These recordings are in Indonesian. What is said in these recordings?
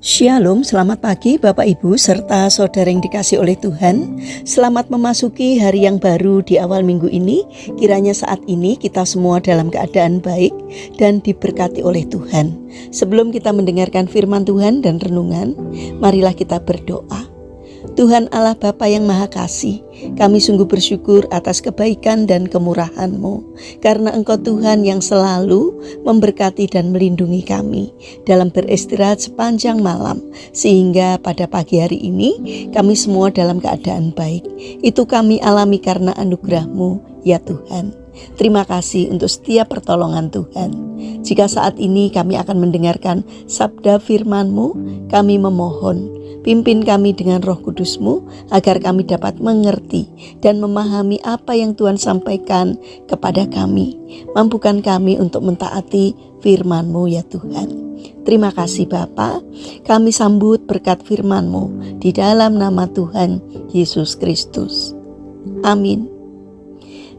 Shalom, selamat pagi Bapak Ibu serta saudara yang dikasih oleh Tuhan. Selamat memasuki hari yang baru di awal minggu ini. Kiranya saat ini kita semua dalam keadaan baik dan diberkati oleh Tuhan. Sebelum kita mendengarkan firman Tuhan dan renungan, marilah kita berdoa. Tuhan Allah Bapa yang Maha Kasih, kami sungguh bersyukur atas kebaikan dan kemurahan-Mu, karena Engkau Tuhan yang selalu memberkati dan melindungi kami dalam beristirahat sepanjang malam, sehingga pada pagi hari ini kami semua dalam keadaan baik. Itu kami alami karena anugerah-Mu, ya Tuhan. Terima kasih untuk setiap pertolongan Tuhan. Jika saat ini kami akan mendengarkan sabda firman-Mu, kami memohon, pimpin kami dengan Roh Kudus-Mu agar kami dapat mengerti dan memahami apa yang Tuhan sampaikan kepada kami. Mampukan kami untuk mentaati firman-Mu, ya Tuhan. Terima kasih Bapa. Kami sambut berkat firman-Mu di dalam nama Tuhan Yesus Kristus. Amin.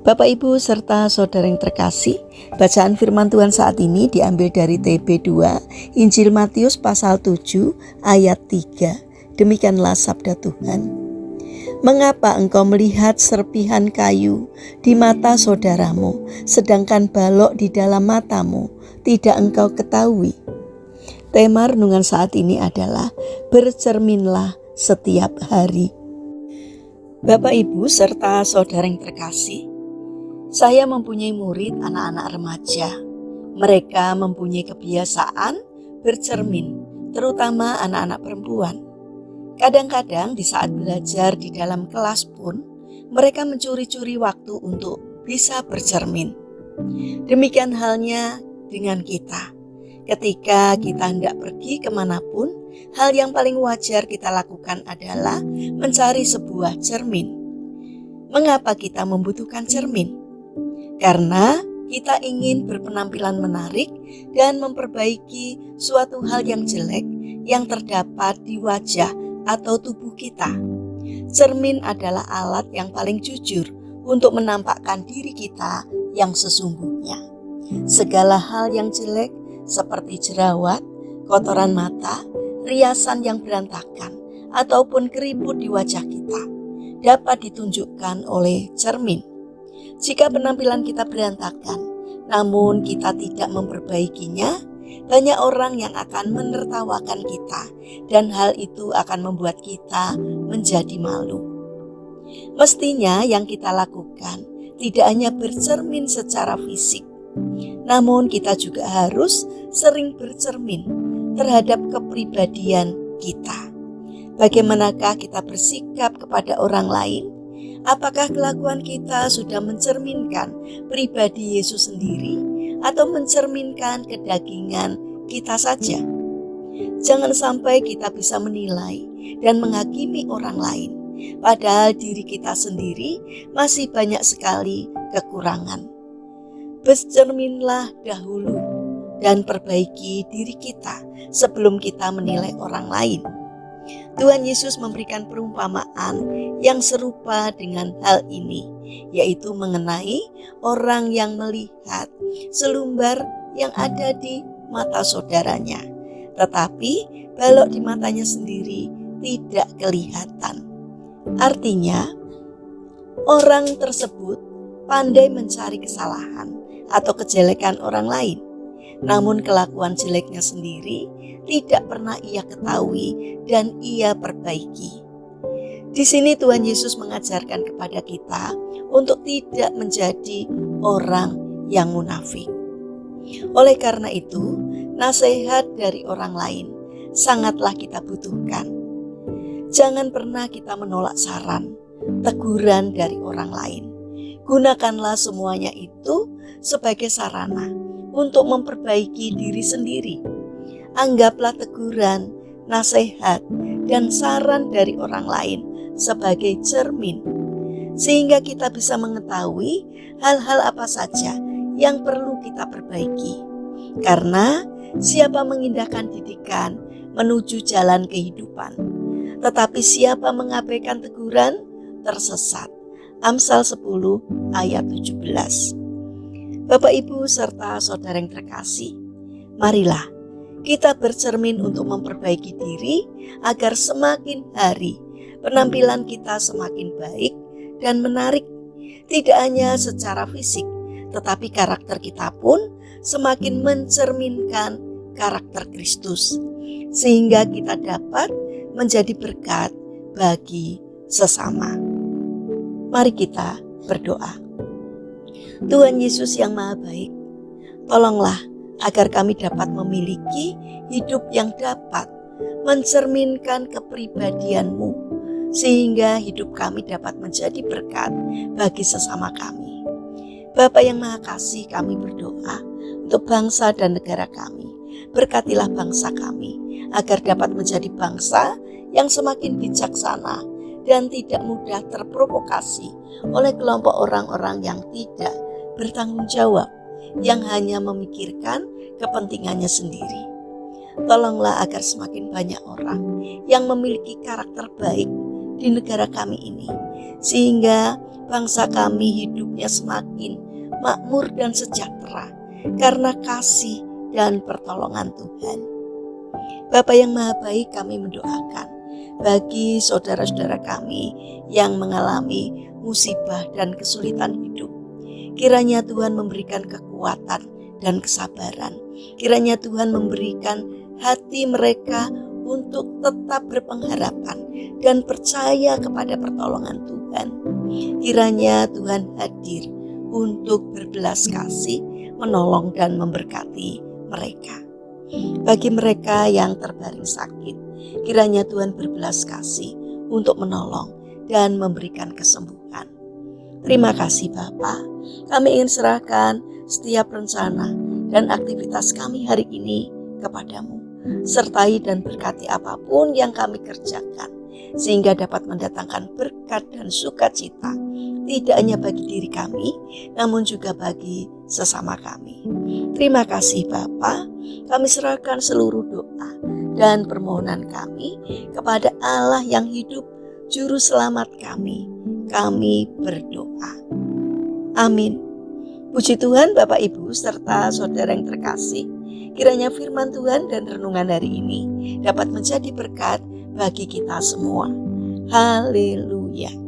Bapak Ibu serta saudara yang terkasih, bacaan firman Tuhan saat ini diambil dari TB2 Injil Matius pasal 7 ayat 3. Demikianlah sabda Tuhan. Mengapa engkau melihat serpihan kayu di mata saudaramu, sedangkan balok di dalam matamu tidak engkau ketahui? Tema renungan saat ini adalah bercerminlah setiap hari. Bapak Ibu serta saudara yang terkasih, saya mempunyai murid anak-anak remaja. Mereka mempunyai kebiasaan bercermin, terutama anak-anak perempuan. Kadang-kadang di saat belajar di dalam kelas pun, mereka mencuri-curi waktu untuk bisa bercermin. Demikian halnya dengan kita. Ketika kita hendak pergi kemanapun, hal yang paling wajar kita lakukan adalah mencari sebuah cermin. Mengapa kita membutuhkan cermin? Karena kita ingin berpenampilan menarik dan memperbaiki suatu hal yang jelek yang terdapat di wajah atau tubuh kita. Cermin adalah alat yang paling jujur untuk menampakkan diri kita yang sesungguhnya. Segala hal yang jelek seperti jerawat, kotoran mata, riasan yang berantakan, ataupun keriput di wajah kita dapat ditunjukkan oleh cermin. Jika penampilan kita berantakan, namun kita tidak memperbaikinya, banyak orang yang akan menertawakan kita, dan hal itu akan membuat kita menjadi malu. Mestinya yang kita lakukan tidak hanya bercermin secara fisik, namun kita juga harus sering bercermin terhadap kepribadian kita. Bagaimanakah kita bersikap kepada orang lain? Apakah kelakuan kita sudah mencerminkan pribadi Yesus sendiri atau mencerminkan kedagingan kita saja? Jangan sampai kita bisa menilai dan menghakimi orang lain, padahal diri kita sendiri masih banyak sekali kekurangan. Bercerminlah dahulu dan perbaiki diri kita sebelum kita menilai orang lain. Tuhan Yesus memberikan perumpamaan yang serupa dengan hal ini, yaitu mengenai orang yang melihat selumbar yang ada di mata saudaranya, tetapi balok di matanya sendiri tidak kelihatan. Artinya, orang tersebut pandai mencari kesalahan atau kejelekan orang lain, namun kelakuan jeleknya sendiri tidak pernah ia ketahui dan ia perbaiki. Di sini Tuhan Yesus mengajarkan kepada kita untuk tidak menjadi orang yang munafik. Oleh karena itu, nasihat dari orang lain sangatlah kita butuhkan. Jangan pernah kita menolak saran, teguran dari orang lain. Gunakanlah semuanya itu sebagai sarana untuk memperbaiki diri sendiri. Anggaplah teguran, nasihat, dan saran dari orang lain sebagai cermin, sehingga kita bisa mengetahui hal-hal apa saja yang perlu kita perbaiki. Karena siapa mengindahkan didikan menuju jalan kehidupan, tetapi siapa mengabaikan teguran tersesat. Amsal 10 ayat 17. Bapak Ibu serta saudara yang terkasih, marilah Kita bercermin untuk memperbaiki diri agar semakin hari penampilan kita semakin baik dan menarik. Tidak hanya secara fisik, tetapi karakter kita pun semakin mencerminkan karakter Kristus, sehingga kita dapat menjadi berkat bagi sesama. Mari kita berdoa. Tuhan Yesus yang Maha Baik, tolonglah agar kami dapat memiliki hidup yang dapat mencerminkan kepribadian-Mu, sehingga hidup kami dapat menjadi berkat bagi sesama kami. Bapa yang Maha Kasih, kami berdoa untuk bangsa dan negara kami. Berkatilah bangsa kami agar dapat menjadi bangsa yang semakin bijaksana dan tidak mudah terprovokasi oleh kelompok orang-orang yang tidak bertanggung jawab, yang hanya memikirkan kepentingannya sendiri. Tolonglah agar semakin banyak orang yang memiliki karakter baik di negara kami ini, sehingga bangsa kami hidupnya semakin makmur dan sejahtera karena kasih dan pertolongan Tuhan. Bapa yang Maha Baik, kami mendoakan bagi saudara-saudara kami yang mengalami musibah dan kesulitan hidup. Kiranya Tuhan memberikan kekuatan dan kesabaran. Kiranya Tuhan memberikan hati mereka untuk tetap berpengharapan dan percaya kepada pertolongan Tuhan. Kiranya Tuhan hadir untuk berbelas kasih, menolong dan memberkati mereka. Bagi mereka yang terbaring sakit, kiranya Tuhan berbelas kasih untuk menolong dan memberikan kesembuhan. Terima kasih Bapa. Kami ingin serahkan setiap rencana dan aktivitas kami hari ini kepadamu. Sertai dan berkati apapun yang kami kerjakan, sehingga dapat mendatangkan berkat dan sukacita, tidak hanya bagi diri kami, namun juga bagi sesama kami. Terima kasih Bapa. Kami serahkan seluruh doa dan permohonan kami kepada Allah yang hidup, Juru Selamat kami. Kami berdoa. Amin. Puji Tuhan Bapak Ibu serta saudara yang terkasih. Kiranya firman Tuhan dan renungan hari ini dapat menjadi berkat bagi kita semua. Haleluya.